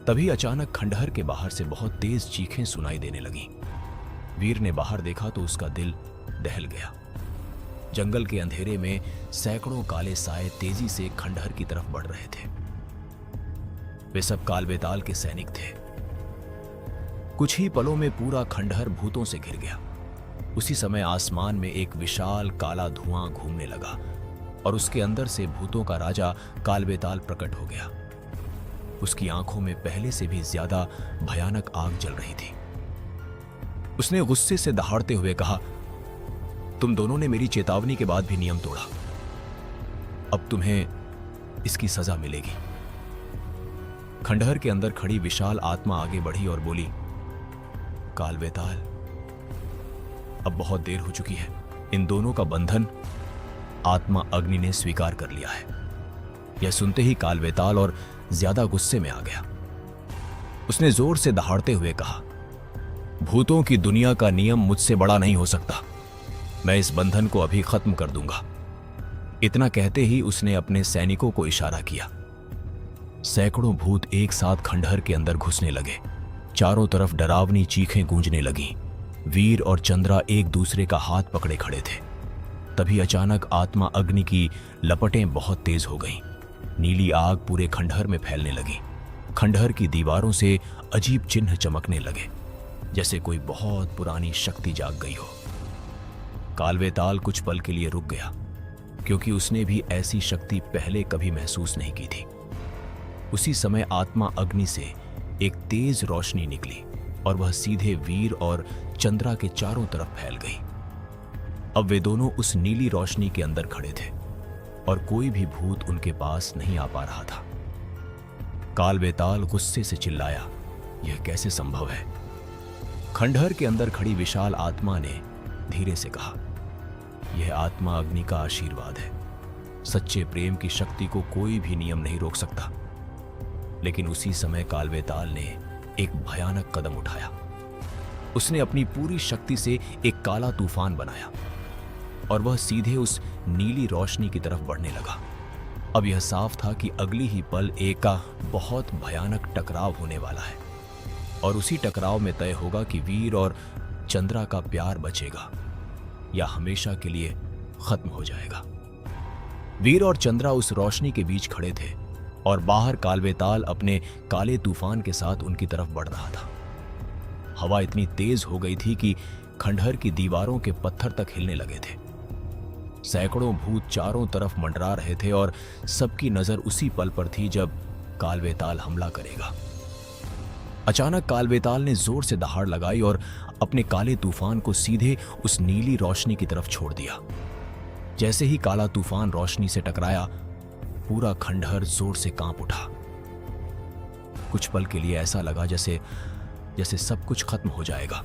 तभी अचानक खंडहर के बाहर से बहुत तेज चीखें सुनाई देने लगीं। वीर ने बाहर देखा तो उसका दिल दहल गया। जंगल के अंधेरे में सैकड़ों काले साए तेजी से खंडहर की तरफ बढ़ रहे थे। वे सब कालवेताल के सैनिक थे। कुछ ही पलों में पूरा खंडहर भूतों से घिर गया। उसी समय आसमान में एक विशाल काला धुआं घूमने लगा और उसके अंदर से भूतों का राजा कालवेताल प्रकट हो गया। उसकी आंखों में पहले से भी ज्यादा भयानक आग जल रही थी। उसने गुस्से से दहाड़ते हुए कहा, तुम दोनों ने मेरी चेतावनी के बाद भी नियम तोड़ा। अब तुम्हें इसकी सजा मिलेगी। खंडहर के अंदर खड़ी विशाल आत्मा आगे बढ़ी और बोली, कालवेताल, अब बहुत देर हो चुकी है। इन दोनों का बंधन आत्मा अग्नि ने स्वीकार कर लिया है। यह सुनते ही कालवेताल और ज्यादा गुस्से में आ गया। उसने जोर से दहाड़ते हुए कहा, भूतों की दुनिया का नियम मुझसे बड़ा नहीं हो सकता। मैं इस बंधन को अभी खत्म कर दूंगा। इतना कहते ही उसने अपने सैनिकों को इशारा किया। सैकड़ों भूत एक साथ खंडहर के अंदर घुसने लगे। चारों तरफ डरावनी चीखें गूंजने लगीं। वीर और चंद्रा एक दूसरे का हाथ पकड़े खड़े थे। तभी अचानक आत्मा अग्नि की लपटें बहुत तेज हो गईं। नीली आग पूरे खंडहर में फैलने लगी। खंडहर की दीवारों से अजीब चिन्ह चमकने लगे, जैसे कोई बहुत पुरानी शक्ति जाग गई हो। कालवेताल कुछ पल के लिए रुक गया, क्योंकि उसने भी ऐसी शक्ति पहले कभी महसूस नहीं की थी। उसी समय आत्मा अग्नि से एक तेज रोशनी निकली और वह सीधे वीर और चंद्रा के चारों तरफ फैल गई। अब वे दोनों उस नीली रोशनी के अंदर खड़े थे और कोई भी भूत उनके पास नहीं आ पा रहा था। कालवेताल गुस्से से चिल्लाया, यह कैसे संभव है? खंडहर के अंदर खड़ी विशाल आत्मा ने धीरे से कहा, यह आत्मा अग्नि का आशीर्वाद है। सच्चे प्रेम की शक्ति को कोई भी नियम नहीं रोक सकता। लेकिन उसी समय कालवेताल ने एक भयानक कदम उठाया। उसने अपनी पूरी शक्ति से एक काला तूफान बनाया और वह सीधे उस नीली रोशनी की तरफ बढ़ने लगा। अब यह साफ था कि अगली ही पल एक का बहुत भयानक टकराव होने वाला है और उसी टकराव में तय होगा कि वीर और चंद्रा का प्यार बचेगा या हमेशा के लिए खत्म हो जाएगा। वीर और चंद्रा उस रोशनी के बीच खड़े थे और बाहर कालवेताल अपने काले तूफान के साथ उनकी तरफ बढ़ रहा था। हवा इतनी तेज हो गई थी कि खंडहर की दीवारों के पत्थर तक हिलने लगे थे। सैकड़ों भूत चारों तरफ मंडरा रहे थे और सबकी नजर उसी पल पर थी जब कालवेताल हमला करेगा। अचानक कालवेताल ने जोर से दहाड़ लगाई और अपने काले तूफान को सीधे उस नीली रोशनी की तरफ छोड़ दिया। जैसे ही काला तूफान रोशनी से टकराया, पूरा खंडहर जोर से कांप उठा। कुछ पल के लिए ऐसा लगा जैसे सब कुछ खत्म हो जाएगा।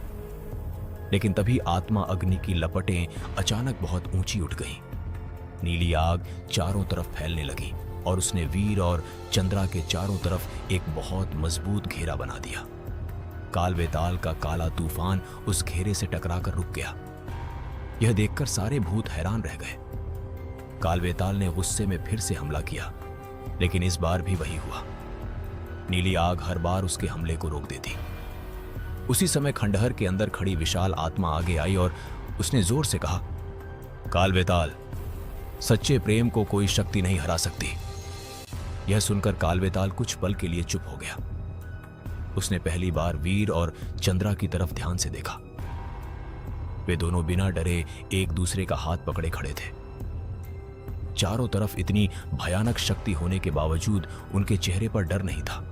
लेकिन तभी आत्मा अग्नि की लपटें अचानक बहुत ऊंची उठ गईं। नीली आग चारों तरफ फैलने लगी और उसने वीर और चंद्रा के चारों तरफ एक बहुत मजबूत घेरा बना दिया। कालवेताल का काला तूफान उस घेरे से टकराकर रुक गया। यह देखकर सारे भूत हैरान रह गए। कालवेताल ने गुस्से में फिर से हमला किया, लेकिन इस बार भी वही हुआ। नीली आग हर बार उसके हमले को रोक देती। उसी समय खंडहर के अंदर खड़ी विशाल आत्मा आगे आई और उसने जोर से कहा, कालवेताल, सच्चे प्रेम को कोई शक्ति नहीं हरा सकती। यह सुनकर कालवेताल कुछ पल के लिए चुप हो गया। उसने पहली बार वीर और चंद्रा की तरफ ध्यान से देखा। वे दोनों बिना डरे एक दूसरे का हाथ पकड़े खड़े थे। चारों तरफ इतनी भयानक शक्ति होने के बावजूद उनके चेहरे पर डर नहीं था।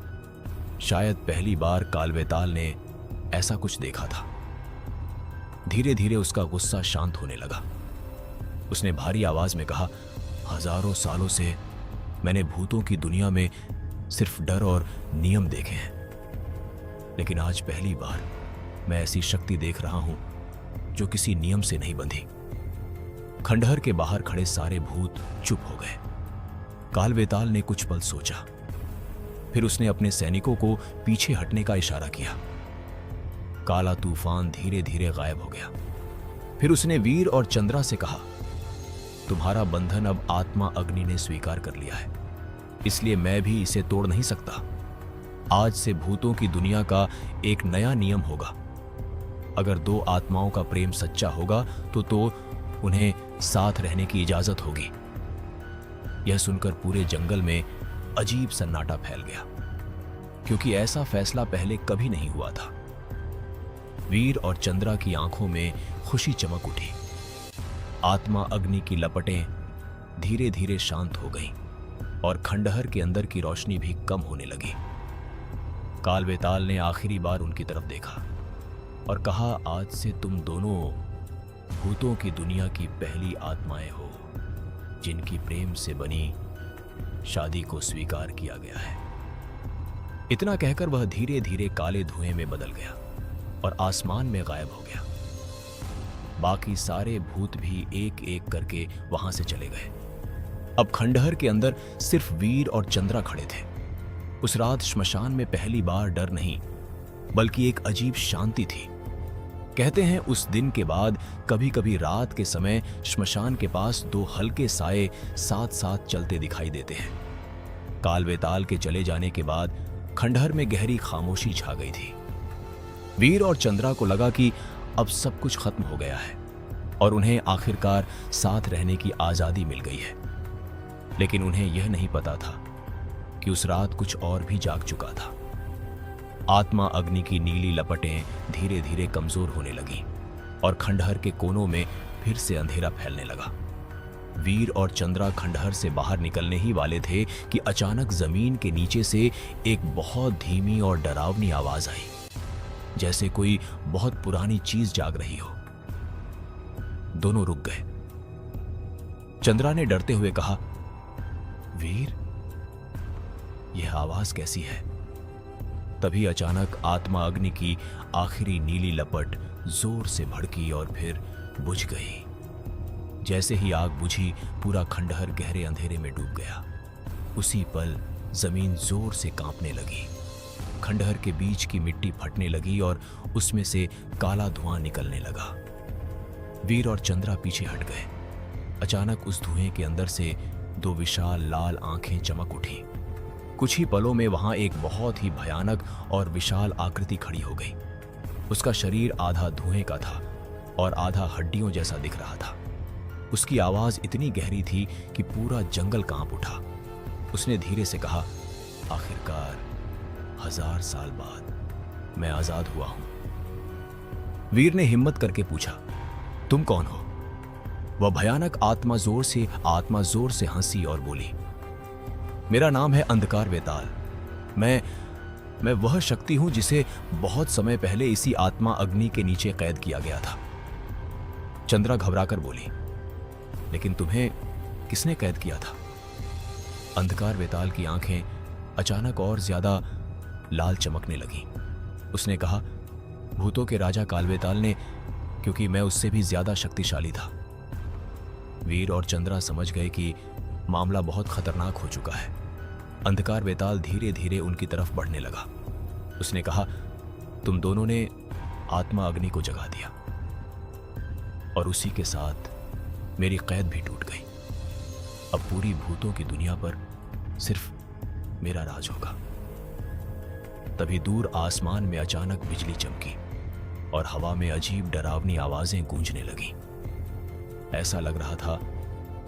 शायद पहली बार कालवेताल ने ऐसा कुछ देखा था। धीरे धीरे उसका गुस्सा शांत होने लगा। उसने भारी आवाज में कहा, हजारों सालों से मैंने भूतों की दुनिया में सिर्फ डर और नियम देखे हैं, लेकिन आज पहली बार मैं ऐसी शक्ति देख रहा हूं जो किसी नियम से नहीं बंधी। खंडहर के बाहर खड़े सारे भूत चुप हो गए। कालवेताल ने कुछ पल सोचा, फिर उसने अपने सैनिकों को पीछे हटने का इशारा किया। काला तूफान धीरे धीरे गायब हो गया। फिर उसने वीर और चंद्रा से कहा, तुम्हारा बंधन अब आत्मा अग्नि ने स्वीकार कर लिया है, इसलिए मैं भी इसे तोड़ नहीं सकता। आज से भूतों की दुनिया का एक नया नियम होगा। अगर दो आत्माओं का प्रेम सच्चा होगा तो उन्हें साथ रहने की इजाजत होगी। यह सुनकर पूरे जंगल में अजीब सन्नाटा फैल गया, क्योंकि ऐसा फैसला पहले कभी नहीं हुआ था। वीर और चंद्रा की आंखों में खुशी चमक उठी। आत्मा अग्नि की लपटें धीरे धीरे शांत हो गईं और खंडहर के अंदर की रोशनी भी कम होने लगी। कालवेताल ने आखिरी बार उनकी तरफ देखा और कहा, आज से तुम दोनों भूतों की दुनिया की पहली आत्माएं हो जिनकी प्रेम से बनी शादी को स्वीकार किया गया है। इतना कहकर वह धीरे धीरे काले धुएं में बदल गया और आसमान में गायब हो गया। बाकी सारे भूत भी एक एक करके वहां से चले गए। अब खंडहर के अंदर सिर्फ वीर और चंद्रा खड़े थे। उस रात श्मशान में पहली बार डर नहीं, बल्कि एक अजीब शांति थी। कहते हैं उस दिन के बाद कभी कभी रात के समय श्मशान के पास दो हल्के साए साथ साथ चलते दिखाई देते हैं। कालवेताल के चले जाने के बाद खंडहर में गहरी खामोशी छा गई थी। वीर और चंद्रा को लगा कि अब सब कुछ खत्म हो गया है और उन्हें आखिरकार साथ रहने की आजादी मिल गई है। लेकिन उन्हें यह नहीं पता था कि उस रात कुछ और भी जाग चुका था। आत्मा अग्नि की नीली लपटें धीरे धीरे कमजोर होने लगीं और खंडहर के कोनों में फिर से अंधेरा फैलने लगा। वीर और चंद्रा खंडहर से बाहर निकलने ही वाले थे कि अचानक जमीन के नीचे से एक बहुत धीमी और डरावनी आवाज आई, जैसे कोई बहुत पुरानी चीज जाग रही हो। दोनों रुक गए। चंद्रा ने डरते हुए कहा, वीर, यह आवाज कैसी है? तभी अचानक आत्मा अग्नि की आखिरी नीली लपट जोर से भड़की और फिर बुझ गई। जैसे ही आग बुझी, पूरा खंडहर गहरे अंधेरे में डूब गया। उसी पल जमीन जोर से कांपने लगी। खंडहर के बीच की मिट्टी फटने लगी और उसमें से काला धुआं निकलने लगा। वीर और चंद्रा पीछे हट गए। अचानक उस धुएं के अंदर से दो विशाल लाल आंखें चमक उठी। कुछ ही पलों में वहां एक बहुत ही भयानक और विशाल आकृति खड़ी हो गई। उसका शरीर आधा धुएं का था और आधा हड्डियों जैसा दिख रहा था। उसकी आवाज इतनी गहरी थी कि पूरा जंगल कांप उठा। उसने धीरे से कहा, आखिरकार 1000 साल बाद मैं आजाद हुआ हूं। वीर ने हिम्मत करके पूछा, तुम कौन हो? वह भयानक आत्मा जोर से हंसी और बोली, मेरा नाम है अंधकार वेताल। मैं वह शक्ति हूं जिसे बहुत समय पहले इसी आत्मा अग्नि के नीचे कैद किया गया था। चंद्रा घबराकर बोली, लेकिन तुम्हें किसने कैद किया था? अंधकार वेताल की आंखें अचानक और ज्यादा लाल चमकने लगीं। उसने कहा, भूतों के राजा कालवेताल ने, क्योंकि मैं उससे भी ज्यादा शक्तिशाली था। वीर और चंद्रा समझ गए कि मामला बहुत खतरनाक हो चुका है। अंधकार वेताल धीरे धीरे उनकी तरफ बढ़ने लगा। उसने कहा, तुम दोनों ने आत्मा अग्नि को जगा दिया और उसी के साथ मेरी कैद भी टूट गई। अब पूरी भूतों की दुनिया पर सिर्फ मेरा राज होगा। तभी दूर आसमान में अचानक बिजली चमकी और हवा में अजीब डरावनी आवाजें गूंजने लगीं। ऐसा लग रहा था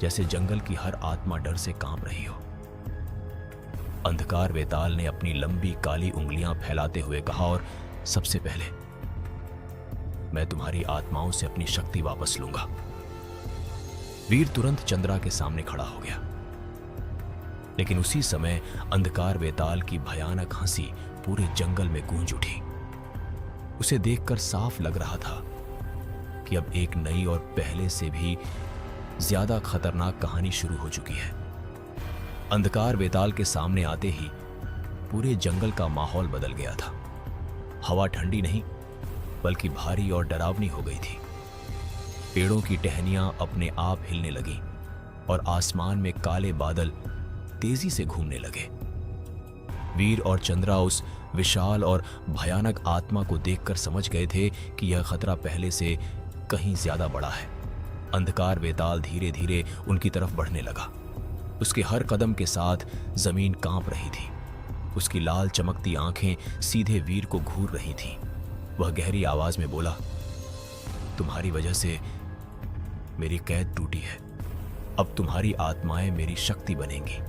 जैसे जंगल की हर आत्मा डर से कांप रही हो। अंधकार वेताल ने अपनी लंबी काली उंगलियां फैलाते हुए कहा, और सबसे पहले मैं तुम्हारी आत्माओं से अपनी शक्ति वापस लूंगा। वीर तुरंत चंद्रा के सामने खड़ा हो गया, लेकिन उसी समय अंधकार वेताल की भयानक हंसी पूरे जंगल में गूंज उठी। उसे देखकर साफ लग रहा था कि अब एक नई और पहले से भी ज्यादा खतरनाक कहानी शुरू हो चुकी है। अंधकार वेताल के सामने आते ही पूरे जंगल का माहौल बदल गया था। हवा ठंडी नहीं बल्कि भारी और डरावनी हो गई थी। पेड़ों की टहनियां अपने आप हिलने लगीं और आसमान में काले बादल तेजी से घूमने लगे। वीर और चंद्रा उस विशाल और भयानक आत्मा को देखकर समझ गए थे कि यह खतरा पहले से कहीं ज्यादा बड़ा है। अंधकार वेताल धीरे धीरे उनकी तरफ बढ़ने लगा। उसके हर कदम के साथ जमीन कांप रही थी। उसकी लाल चमकती आंखें सीधे वीर को घूर रही थीं। वह गहरी आवाज में बोला, तुम्हारी वजह से मेरी कैद टूटी है। अब तुम्हारी आत्माएं मेरी शक्ति बनेंगी।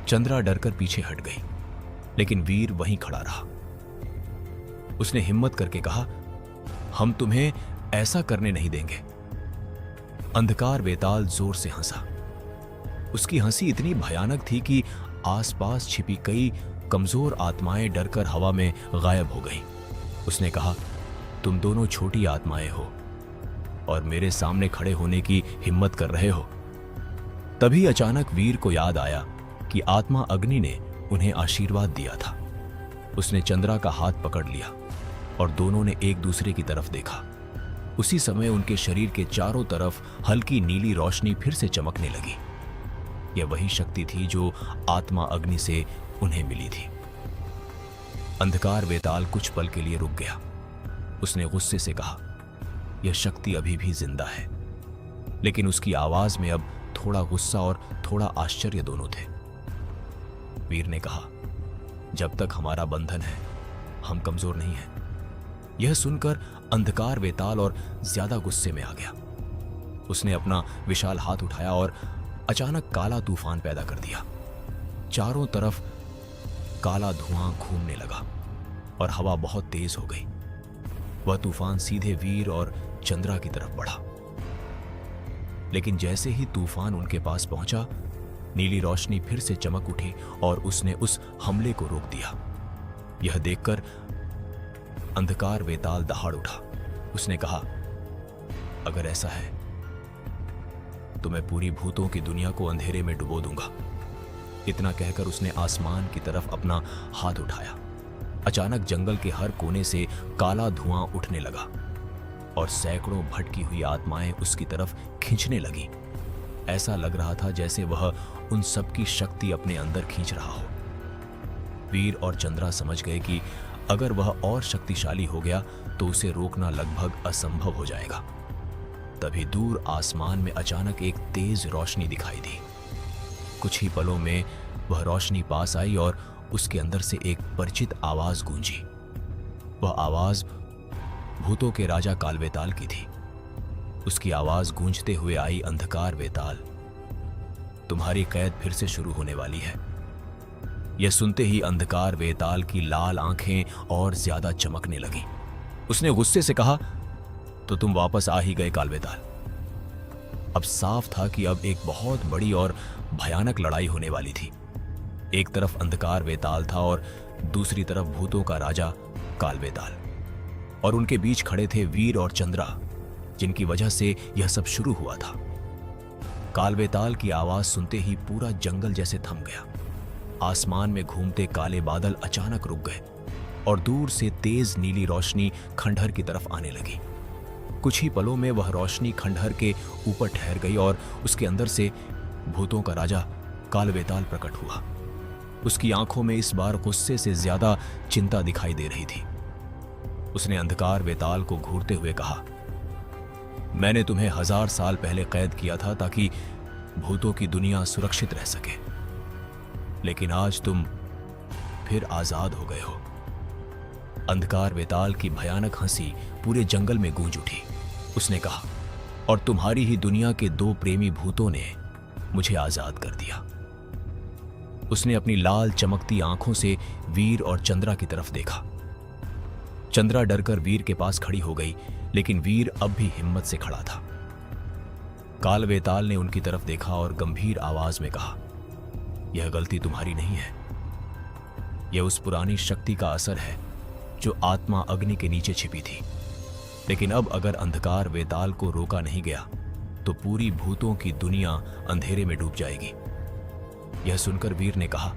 चंद्रा डरकर पीछे हट गई, लेकिन वीर वहीं खड़ा रहा। उसने हिम्मत करके कहा, हम तुम्हें ऐसा करने नहीं देंगे। अंधकार वेताल जोर से हंसा। उसकी हंसी इतनी भयानक थी कि आसपास छिपी कई कमजोर आत्माएं डरकर हवा में गायब हो गईं। उसने कहा, तुम दोनों छोटी आत्माएं हो और मेरे सामने खड़े होने की हिम्मत कर रहे हो। तभी अचानक वीर को याद आया कि आत्मा अग्नि ने उन्हें आशीर्वाद दिया था। उसने चंद्रा का हाथ पकड़ लिया और दोनों ने एक दूसरे की तरफ देखा। उसी समय उनके शरीर के चारों तरफ हल्की नीली रोशनी फिर से चमकने लगी। यह वही शक्ति थी जो आत्मा अग्नि से उन्हें मिली थी। अंधकार वेताल कुछ पल के लिए रुक गया। उसने गुस्से से कहा, यह शक्ति अभी भी जिंदा है। लेकिन उसकी आवाज में अब थोड़ा गुस्सा और थोड़ा आश्चर्य दोनों थे। वीर ने कहा, जब तक हमारा बंधन है हम कमजोर नहीं हैं। यह सुनकर अंधकार वेताल और ज्यादा गुस्से में आ गया। उसने अपना विशाल हाथ उठाया और अचानक काला तूफान पैदा कर दिया। चारों तरफ काला धुआं घूमने लगा और हवा बहुत तेज हो गई। वह तूफान सीधे वीर और चंद्रा की तरफ बढ़ा। लेकिन जैसे ही तूफान उनके पास पहुंचा, नीली रोशनी फिर से चमक उठी और उसने उस हमले को रोक दिया। यह देखकर अंधकार वेताल दहाड़ उठा। उसने कहा, अगर ऐसा है तो मैं पूरी भूतों की दुनिया को अंधेरे में डुबो दूंगा। इतना कहकर उसने आसमान की तरफ अपना हाथ उठाया। अचानक जंगल के हर कोने से काला धुआं उठने लगा और सैकड़ों भटकी हुई आत्माएं उसकी तरफ खींचने लगी। ऐसा लग रहा था जैसे वह उन सब की शक्ति अपने अंदर खींच रहा हो। वीर और चंद्रा समझ गए कि अगर वह और शक्तिशाली हो गया तो उसे रोकना लगभग असंभव हो जाएगा। तभी दूर आसमान में अचानक एक तेज रोशनी दिखाई दी। कुछ ही पलों में वह रोशनी पास आई और उसके अंदर से एक परिचित आवाज गूंजी। वह आवाज भूतों के राजा कालवेताल की थी। उसकी आवाज गूंजते हुए आई, अंधकार वेताल, तुम्हारी कैद फिर से शुरू होने वाली है। यह सुनते ही अंधकार वेताल की लाल आंखें और ज्यादा चमकने लगीं। उसने गुस्से से कहा, तो तुम वापस आ ही गए कालवेताल। अब साफ था कि अब एक बहुत बड़ी और भयानक लड़ाई होने वाली थी। एक तरफ अंधकार वेताल था और दूसरी तरफ भूतों का राजा कालवेताल, और उनके बीच खड़े थे वीर और चंद्रा, जिनकी वजह से यह सब शुरू हुआ था। कालवेताल की आवाज सुनते ही पूरा जंगल जैसे थम गया। आसमान में घूमते काले बादल अचानक रुक गए और दूर से तेज नीली रोशनी खंडहर की तरफ आने लगी। कुछ ही पलों में वह रोशनी खंडहर के ऊपर ठहर गई और उसके अंदर से भूतों का राजा कालवेताल प्रकट हुआ। उसकी आंखों में इस बार गुस्से से ज्यादा चिंता दिखाई दे रही थी। उसने अंधकार वेताल को घूरते हुए कहा, मैंने तुम्हें 1000 साल पहले कैद किया था ताकि भूतों की दुनिया सुरक्षित रह सके, लेकिन आज तुम फिर आजाद हो गए हो। अंधकार वेताल की भयानक हंसी पूरे जंगल में गूंज उठी। उसने कहा, और तुम्हारी ही दुनिया के 2 प्रेमी भूतों ने मुझे आजाद कर दिया। उसने अपनी लाल चमकती आंखों से वीर और चंद्रा की तरफ देखा। चंद्रा डरकर वीर के पास खड़ी हो गई, लेकिन वीर अब भी हिम्मत से खड़ा था। काल वेताल ने उनकी तरफ देखा और गंभीर आवाज में कहा, यह गलती तुम्हारी नहीं है। यह उस पुरानी शक्ति का असर है जो आत्मा अग्नि के नीचे छिपी थी। लेकिन अब अगर अंधकार वेताल को रोका नहीं गया तो पूरी भूतों की दुनिया अंधेरे में डूब जाएगी। यह सुनकर वीर ने कहा,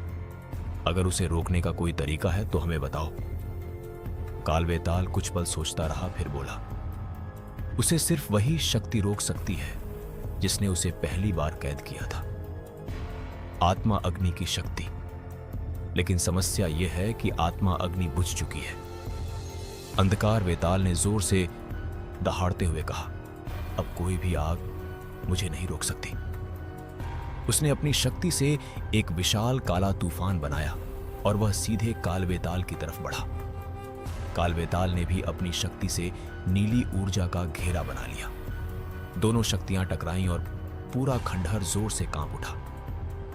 अगर उसे रोकने का कोई तरीका है तो हमें बताओ। काल वेताल कुछ पल सोचता रहा, फिर बोला, उसे सिर्फ वही शक्ति रोक सकती है जिसने उसे पहली बार कैद किया था, आत्मा अग्नि की शक्ति। लेकिन समस्या यह है कि आत्मा अग्नि बुझ चुकी है। अंधकार वेताल ने जोर से दहाड़ते हुए कहा, अब कोई भी आग मुझे नहीं रोक सकती। उसने अपनी शक्ति से एक विशाल काला तूफान बनाया और वह सीधे कालवेताल की तरफ बढ़ा। कालवेताल ने भी अपनी शक्ति से नीली ऊर्जा का घेरा बना लिया। दोनों शक्तियां टकराईं और पूरा खंडहर जोर से कांप उठा।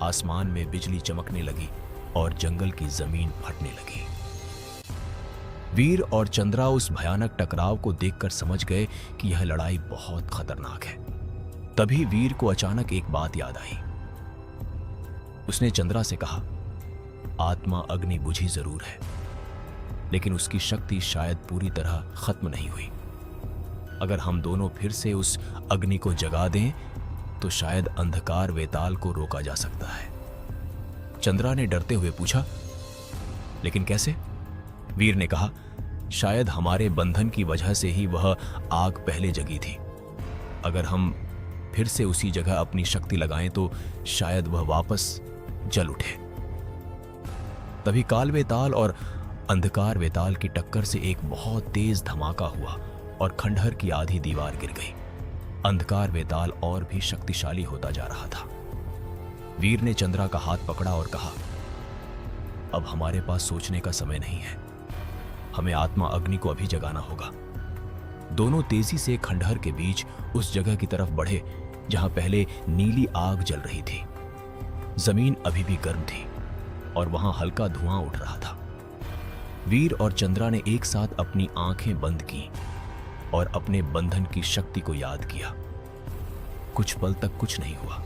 आसमान में बिजली चमकने लगी और जंगल की जमीन फटने लगी। वीर और चंद्रा उस भयानक टकराव को देखकर समझ गए कि यह लड़ाई बहुत खतरनाक है। तभी वीर को अचानक एक बात याद आई। उसने चंद्रा से कहा, आत्मा अग्नि बुझी जरूर है, लेकिन उसकी शक्ति शायद पूरी तरह खत्म नहीं हुई। अगर हम दोनों फिर से उस अग्नि को जगा दें तो शायद अंधकार वेताल को रोका जा सकता है। चंद्रा ने डरते हुए पूछा, लेकिन कैसे? वीर ने कहा, शायद हमारे बंधन की वजह से ही वह आग पहले जगी थी। अगर हम फिर से उसी जगह अपनी शक्ति लगाएं तो शायद वह वापस जल उठे। तभी काल वेताल और अंधकार वेताल की टक्कर से एक बहुत तेज धमाका हुआ और खंडहर की आधी दीवार गिर गई। अंधकार वेताल और भी शक्तिशाली होता जा रहा था। वीर ने चंद्रा का हाथ पकड़ा और कहा, अब हमारे पास सोचने का समय नहीं है, हमें आत्मा अग्नि को अभी जगाना होगा। दोनों तेजी से खंडहर के बीच उस जगह की तरफ बढ़े जहां पहले नीली आग जल रही थी। जमीन अभी भी गर्म थी और वहां हल्का धुआं उठ रहा था। वीर और चंद्रा ने एक साथ अपनी आंखें बंद की और अपने बंधन की शक्ति को याद किया। कुछ पल तक कुछ नहीं हुआ,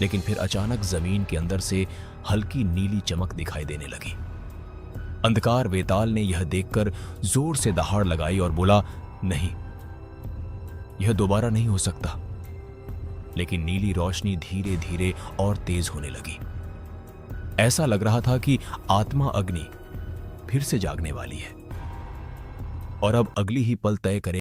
लेकिन फिर अचानक जमीन के अंदर से हल्की नीली चमक दिखाई देने लगी। अंधकार वेताल ने यह देखकर जोर से दहाड़ लगाई और बोला, नहीं, यह दोबारा नहीं हो सकता। लेकिन नीली रोशनी धीरे धीरे और तेज होने लगी। ऐसा लग रहा था कि आत्मा अग्नि फिर से जागने वाली है और अब अगली ही पल तय करे